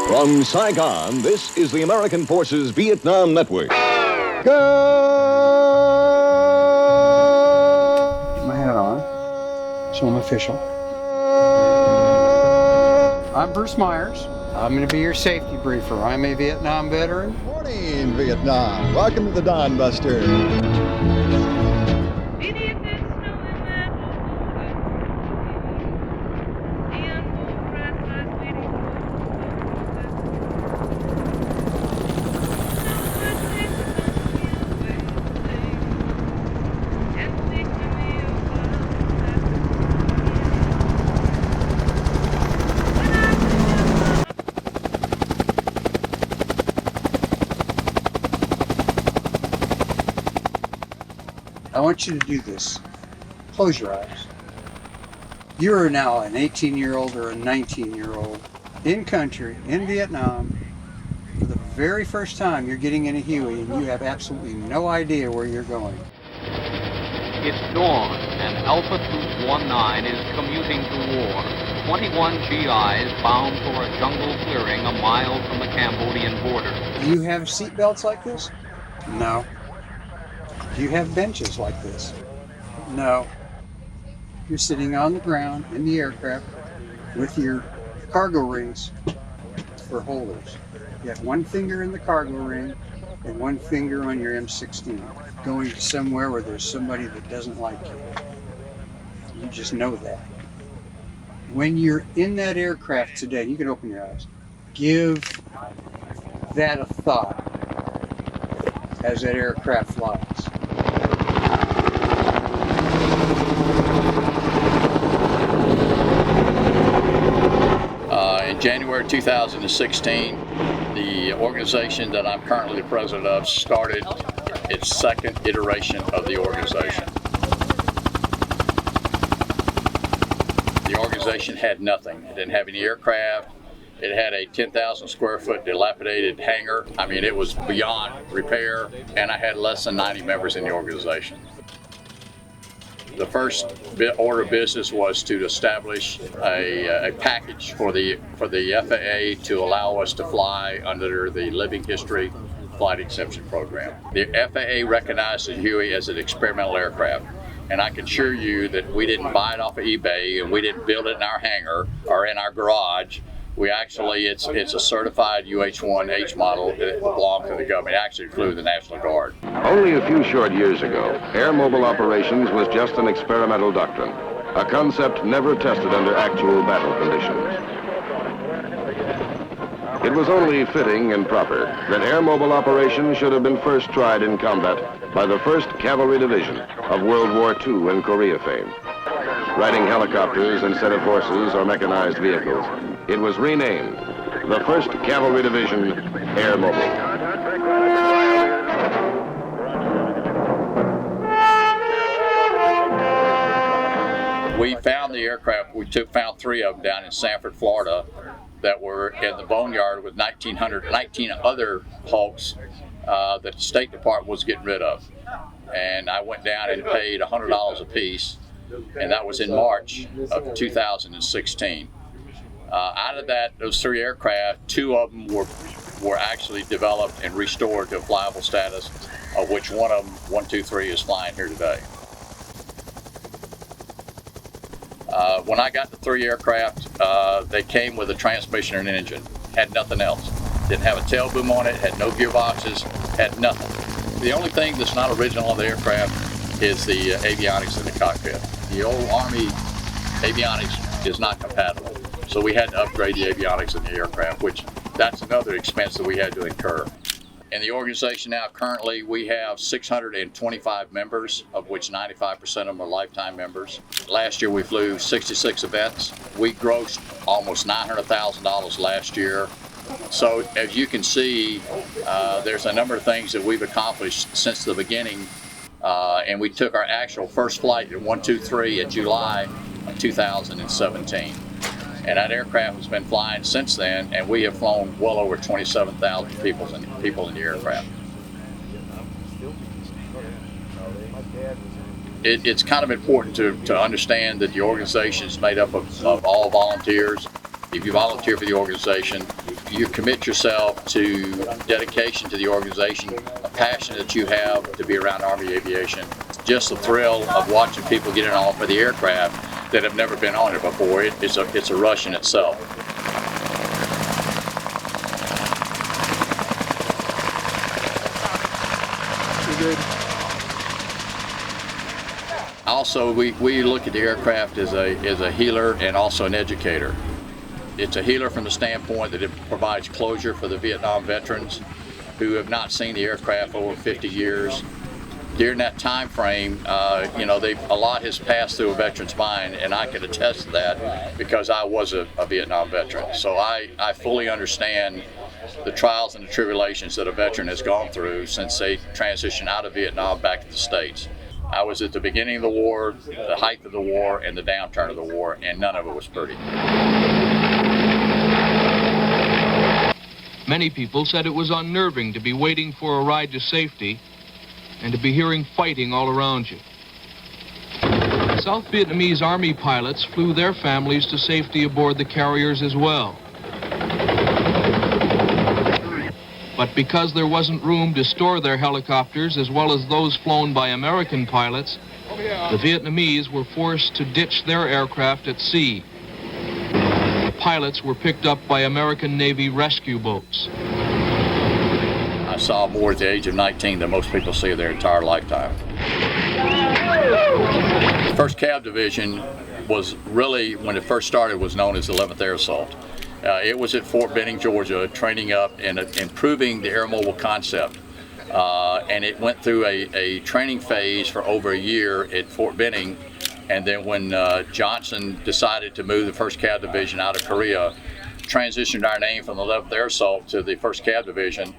From Saigon, this is the American Forces Vietnam Network. Go! Get my hat on, so I'm official. I'm Bruce Meyers. I'm going to be your safety briefer. I'm a Vietnam veteran. Morning, Vietnam. Welcome to the Dawn Buster. I want you to do this. Close your eyes. You are now an 18-year-old or a 19-year-old in country, in Vietnam. For the very first time, you're getting in a Huey and you have absolutely no idea where you're going. It's dawn, and Alpha Troop 19 is commuting to war. 21 GIs bound for a jungle clearing a mile from the Cambodian border. Do you have seat belts like this? No. Do you have benches like this? No. You're sitting on the ground in the aircraft with your cargo rings for holders. You have one finger in the cargo ring and one finger on your M16, going to somewhere where there's somebody that doesn't like you. You just know that. When you're in that aircraft today, you can open your eyes. Give that a thought as that aircraft flies. In January 2016, the organization that I'm currently the president of started its second iteration of the organization. The organization had nothing. It didn't have any aircraft. It had a 10,000 square foot dilapidated hangar. I mean, it was beyond repair, and I had less than 90 members in the organization. The first order of business was to establish a package for the FAA to allow us to fly under the Living History Flight Exemption Program. The FAA recognized the Huey as an experimental aircraft, and I can assure you that we didn't buy it off of eBay and we didn't build it in our hangar or in our garage. We actually, it's a certified UH-1 H model that belonged to the government. It actually flew the National Guard. Only a few short years ago, air mobile operations was just an experimental doctrine, a concept never tested under actual battle conditions. It was only fitting and proper that air mobile operations should have been first tried in combat by the 1st Cavalry Division of World War II and Korea fame. Riding helicopters instead of horses or mechanized vehicles, it was renamed the 1st Cavalry Division Air Mobile. We found the aircraft. We found 3 of them down in Sanford, Florida, that were in the boneyard with 19 other Hawks that the State Department was getting rid of. And I went down and paid $100 a piece, and that was in March of 2016. Out of that, those 3 aircraft, 2 of them were actually developed and restored to a flyable status, of which one of them, 123, is flying here today. When I got the 3 aircraft, they came with a transmission and an engine, had nothing else. Didn't have a tail boom on it, had no gearboxes, had nothing. The only thing that's not original on the aircraft is the avionics in the cockpit. The old Army avionics is not compatible, so we had to upgrade the avionics in the aircraft, which that's another expense that we had to incur. In the organization now, currently, we have 625 members, of which 95% of them are lifetime members. Last year, we flew 66 events. We grossed almost $900,000 last year. So as you can see, there's a number of things that we've accomplished since the beginning, and we took our actual first flight in 123 in July of 2017. And that aircraft has been flying since then, and we have flown well over 27,000 people in the aircraft. It's kind of important to understand that the organization is made up of all volunteers. If you volunteer for the organization, you commit yourself to dedication to the organization, a passion that you have to be around Army Aviation, just the thrill of watching people getting off of the aircraft that have never been on it before. It's a rush in itself. Also, we look at the aircraft as a healer and also an educator. It's a healer from the standpoint that it provides closure for the Vietnam veterans who have not seen the aircraft over 50 years. During that time frame, a lot has passed through a veteran's mind, and I can attest to that because I was a Vietnam veteran. So I fully understand the trials and the tribulations that a veteran has gone through since they transitioned out of Vietnam back to the States. I was at the beginning of the war, the height of the war, and the downturn of the war, and none of it was pretty. Many people said it was unnerving to be waiting for a ride to safety and to be hearing fighting all around you. South Vietnamese Army pilots flew their families to safety aboard the carriers as well. But because there wasn't room to store their helicopters as well as those flown by American pilots, the Vietnamese were forced to ditch their aircraft at sea. The pilots were picked up by American Navy rescue boats. I saw more at the age of 19 than most people see their entire lifetime. The 1st Cav Division was really, when it first started, was known as the 11th Air Assault. It was at Fort Benning, Georgia, training up and improving the air mobile concept. And it went through a training phase for over a year at Fort Benning. And then when Johnson decided to move the 1st Cav Division out of Korea, transitioned our name from the 11th Air Assault to the 1st Cav Division,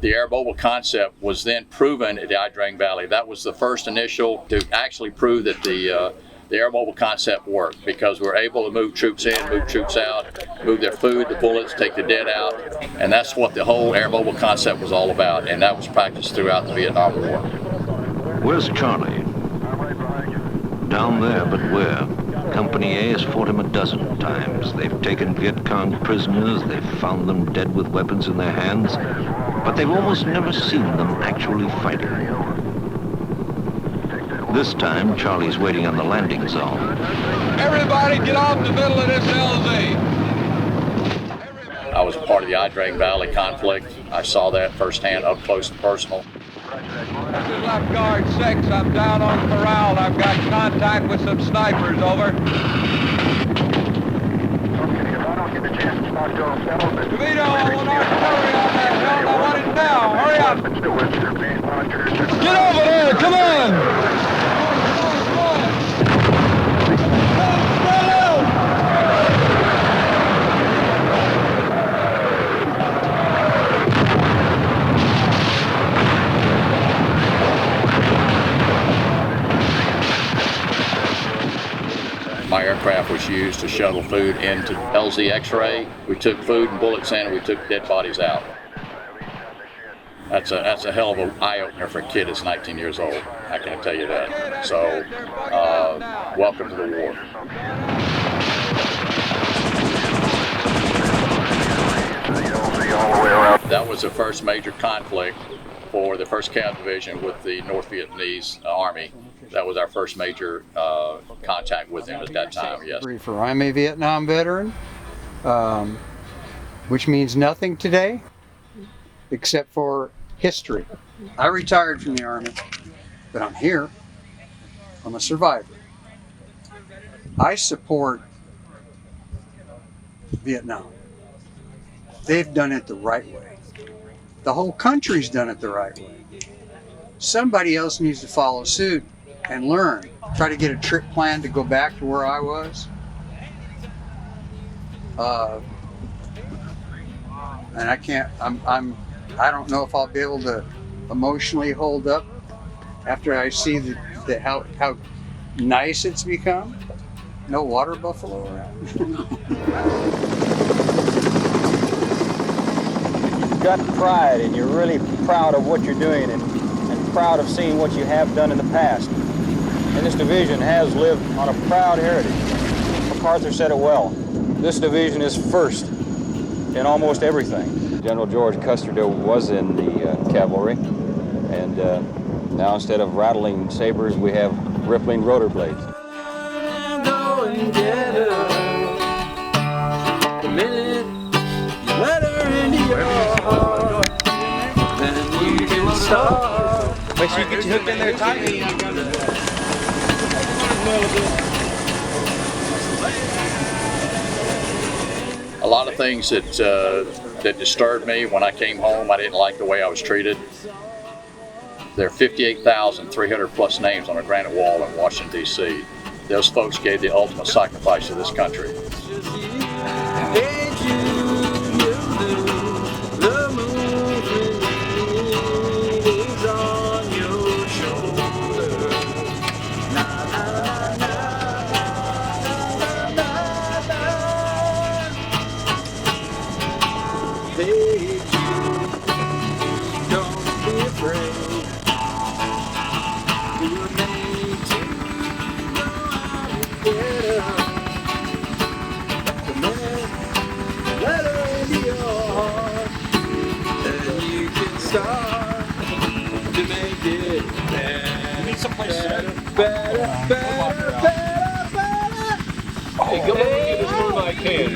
the air mobile concept was then proven at the Ia Drang Valley. That was the first initial to actually prove that the air mobile concept worked, because we're able to move troops in, move troops out, move their food, the bullets, take the dead out. And that's what the whole air mobile concept was all about. And that was practiced throughout the Vietnam War. Where's Charlie? Down there, but where? Company A has fought him a dozen times. They've taken Viet Cong prisoners, they've found them dead with weapons in their hands, but they've almost never seen them actually fighting. This time, Charlie's waiting on the landing zone. Everybody get off the middle of this LZ. I was a part of the Ia Drang Valley conflict. I saw that firsthand, up close and personal. This is Left Guard 6. I'm down on corral. I've got contact with some snipers, over. Okay, if I don't get the chance to talk to them, DeVito, I want artillery on that hill. I want it now. Hurry up. Get over there, come on! My aircraft was used to shuttle food into LZ X-ray. We took food and bullets in, and we took dead bodies out. That's a hell of an eye-opener for a kid that's 19 years old, I can tell you that. So, welcome to the war. That was the first major conflict for the 1st Cav Division with the North Vietnamese Army. That was our first major contact with them at that time, yes. For I'm a Vietnam veteran, which means nothing today except for history. I retired from the Army, but I'm here. I'm a survivor. I support Vietnam. They've done it the right way. The whole country's done it the right way. Somebody else needs to follow suit and learn. Try to get a trip plan to go back to where I was. And I can't, I don't know if I'll be able to emotionally hold up after I see how nice it's become. No water buffalo around. You've got pride and you're really proud of what you're doing and proud of seeing what you have done in the past. And this division has lived on a proud heritage. MacArthur said it well. This division is first in almost everything. General George Custer was in the cavalry, and now instead of rattling sabers, we have rippling rotor blades. Go and get her. The minute you let her into your heart, then you can start. Make sure you get your hook in there tight. A lot of things that disturbed me when I came home. I didn't like the way I was treated. There are 58,300 plus names on a granite wall in Washington, D.C. Those folks gave the ultimate sacrifice to this country. Hey, come over and get as more than I can.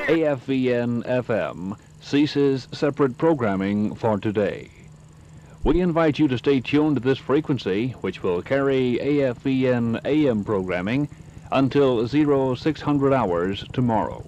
AFVN-FM ceases separate programming for today. We invite you to stay tuned to this frequency, which will carry AFVN AM programming until 0600 hours tomorrow.